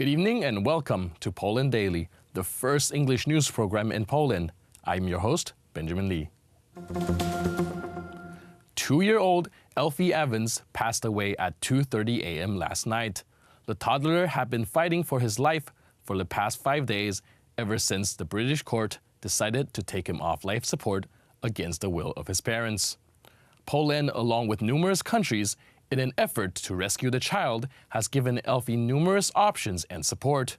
Good evening and welcome to Poland Daily, the first English news program in Poland. I'm your host, Benjamin Lee. 2-year-old Alfie Evans passed away at 2:30 a.m. last night. The toddler had been fighting for his life for the past 5 days ever since the British court decided to take him off life support against the will of his parents. Poland, along with numerous countries, in an effort to rescue the child, has given Alfie numerous options and support.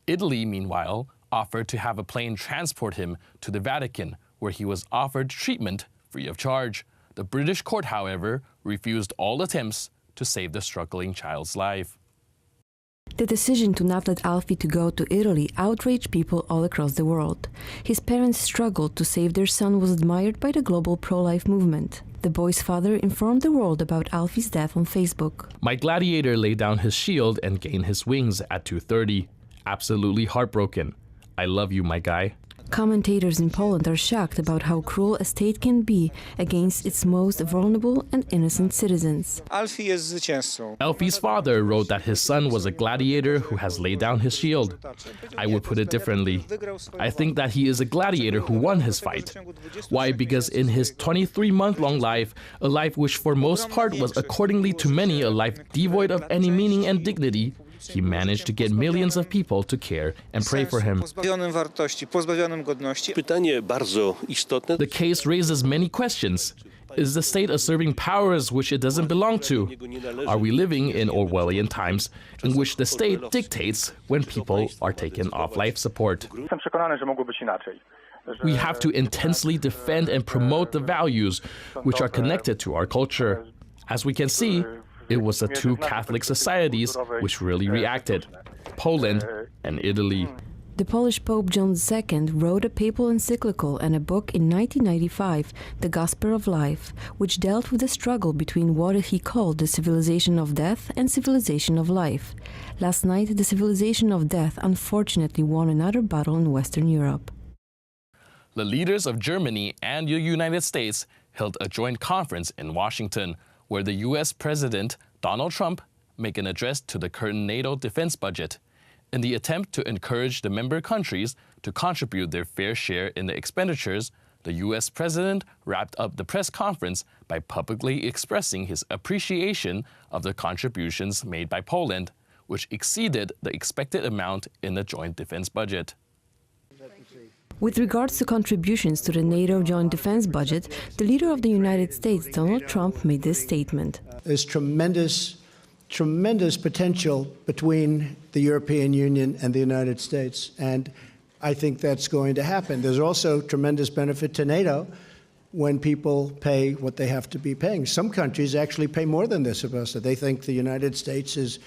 Italy, meanwhile, offered to have a plane transport him to the Vatican, where he was offered treatment free of charge. The British court, however, refused all attempts to save the struggling child's life. The decision to not let Alfie to go to Italy outraged people all across the world. His parents' struggle to save their son was admired by the global pro-life movement. The boy's father informed the world about Alfie's death on Facebook. My gladiator laid down his shield and gained his wings at 2:30. Absolutely heartbroken. I love you, my guy. Commentators in Poland are shocked about how cruel a state can be against its most vulnerable and innocent citizens. Alfie's father wrote that his son was a gladiator who has laid down his shield. I would put it differently. I think that he is a gladiator who won his fight. Why? Because in his 23-month-long life, a life which for most part was accordingly to many a life devoid of any meaning and dignity, he managed to get millions of people to care and pray for him. The case raises many questions. Is the state asserting powers which it doesn't belong to? Are we living in Orwellian times in which the state dictates when people are taken off life support? We have to intensely defend and promote the values which are connected to our culture. As we can see, it was the two Catholic societies which really reacted, Poland and Italy. The Polish Pope John II wrote a papal encyclical and a book in 1995, The Gospel of Life, which dealt with the struggle between what he called the civilization of death and civilization of life. Last night, the civilization of death unfortunately won another battle in Western Europe. The leaders of Germany and the United States held a joint conference in Washington, where the U.S. President Donald Trump made an address to the current NATO defense budget. In the attempt to encourage the member countries to contribute their fair share in the expenditures, the U.S. President wrapped up the press conference by publicly expressing his appreciation of the contributions made by Poland, which exceeded the expected amount in the joint defense budget. With regards to contributions to the NATO joint defense budget, the leader of the United States, Donald Trump, made this statement. There's tremendous potential between the European Union and the United States, and I think that's going to happen. There's also tremendous benefit to NATO when people pay what they have to be paying. Some countries actually pay more than they're supposed to. They think the United States is,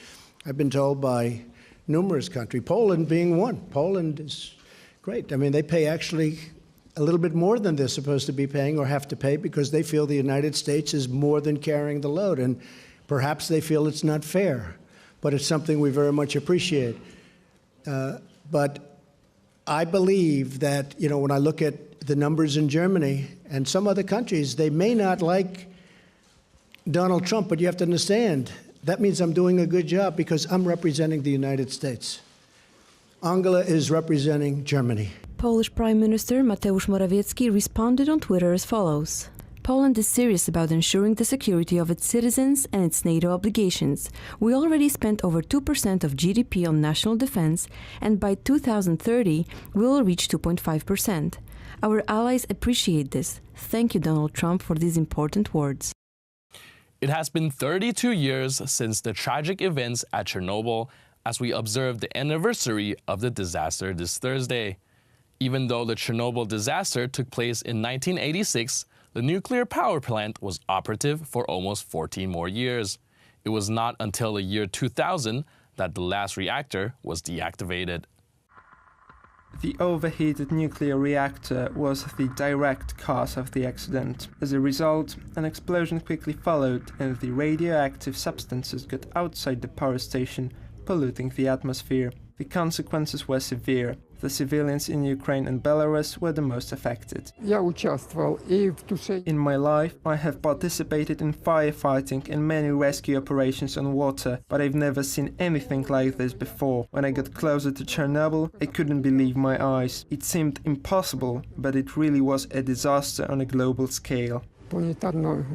I've been told by numerous countries, Poland being one. Poland is great. I mean, they pay actually a little bit more than they're supposed to be paying or have to pay because they feel the United States is more than carrying the load. And perhaps they feel it's not fair, but it's something we very much appreciate. But I believe that, when I look at the numbers in Germany and some other countries, they may not like Donald Trump, but you have to understand, that means I'm doing a good job because I'm representing the United States. Angela is representing Germany. Polish Prime Minister Mateusz Morawiecki responded on Twitter as follows. Poland is serious about ensuring the security of its citizens and its NATO obligations. We already spent over 2% of GDP on national defense, and by 2030, we will reach 2.5%. Our allies appreciate this. Thank you, Donald Trump, for these important words. It has been 32 years since the tragic events at Chernobyl, as we observe the anniversary of the disaster this Thursday. Even though the Chernobyl disaster took place in 1986, the nuclear power plant was operative for almost 14 more years. It was not until the year 2000 that the last reactor was deactivated. The overheated nuclear reactor was the direct cause of the accident. As a result, an explosion quickly followed and the radioactive substances got outside the power station, polluting the atmosphere. The consequences were severe. The civilians in Ukraine and Belarus were the most affected. Я участвовал и в тушении. In my life, I have participated in firefighting and many rescue operations on water, but I've never seen anything like this before. When I got closer to Chernobyl, I couldn't believe my eyes. It seemed impossible, but it really was a disaster on a global scale. Планетарного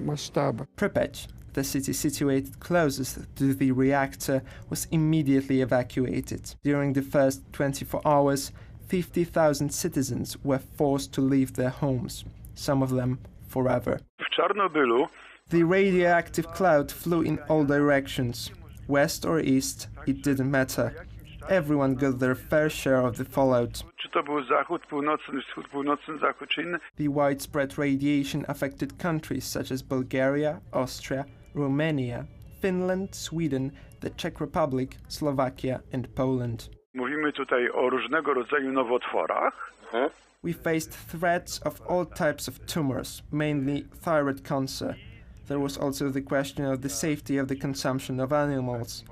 масштаба. Pripyat, the city situated closest to the reactor, was immediately evacuated. During the first 24 hours, 50,000 citizens were forced to leave their homes, some of them forever. The radioactive cloud flew in all directions, west or east, it didn't matter. Everyone got their fair share of the fallout. The widespread radiation affected countries such as Bulgaria, Austria, Romania, Finland, Sweden, the Czech Republic, Slovakia and Poland. Mówimy tutaj o różnego rodzaju nowotworach. We faced threats of all types of tumors, mainly thyroid cancer. There was also the question of the safety of the consumption of animals.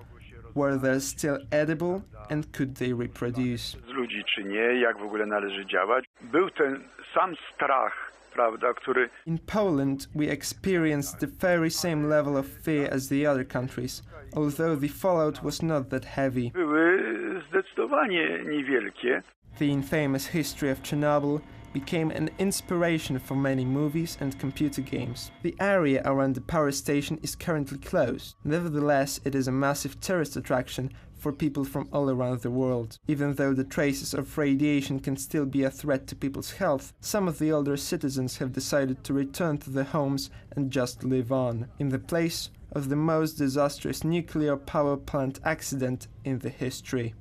Were they still edible and could they reproduce? Z ludzi czy nie, jak w ogóle należy działać. Był ten sam strach, prawda, który... In Poland, we experienced the very same level of fear as the other countries, although the fallout was not that heavy. Były zdecydowanie niewielkie. The infamous history of Chernobyl became an inspiration for many movies and computer games. The area around the power station is currently closed. Nevertheless, it is a massive tourist attraction for people from all around the world. Even though the traces of radiation can still be a threat to people's health, some of the older citizens have decided to return to their homes and just live on, in the place of the most disastrous nuclear power plant accident in the history.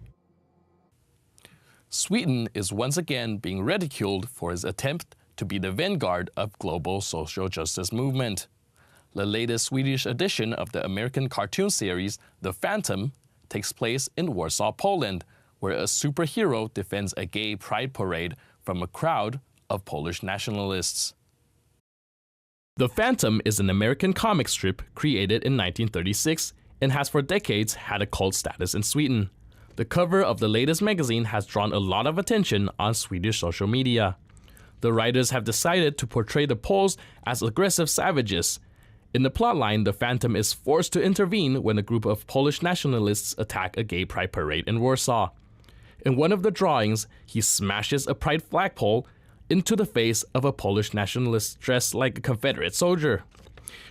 Sweden is once again being ridiculed for its attempt to be the vanguard of global social justice movement. The latest Swedish edition of the American cartoon series, The Phantom, takes place in Warsaw, Poland, where a superhero defends a gay pride parade from a crowd of Polish nationalists. The Phantom is an American comic strip created in 1936 and has for decades had a cult status in Sweden. The cover of the latest magazine has drawn a lot of attention on Swedish social media. The writers have decided to portray the Poles as aggressive savages. In the plotline, the Phantom is forced to intervene when a group of Polish nationalists attack a gay pride parade in Warsaw. In one of the drawings, he smashes a pride flagpole into the face of a Polish nationalist dressed like a Confederate soldier.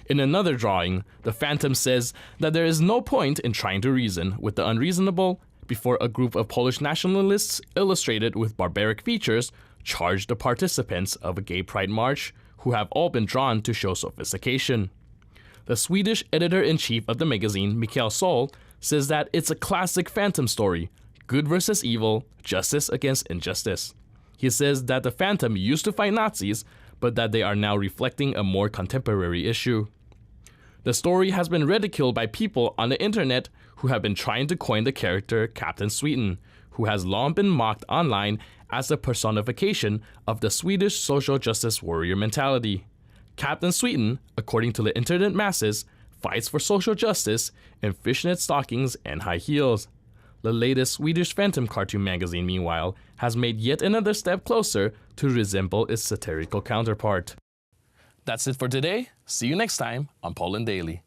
In another drawing, the Phantom says that there is no point in trying to reason with the unreasonable before a group of Polish nationalists illustrated with barbaric features charge the participants of a gay pride march, who have all been drawn to show sophistication. The Swedish editor-in-chief of the magazine, Mikael Sol, says that it's a classic Phantom story, good versus evil, justice against injustice. He says that the Phantom used to fight Nazis, but that they are now reflecting a more contemporary issue. The story has been ridiculed by people on the internet who have been trying to coin the character Captain Sweden, who has long been mocked online as the personification of the Swedish social justice warrior mentality. Captain Sweden, according to the internet masses, fights for social justice in fishnet stockings and high heels. The latest Swedish Phantom cartoon magazine, meanwhile, has made yet another step closer to resemble its satirical counterpart. That's it for today. See you next time on Poland Daily.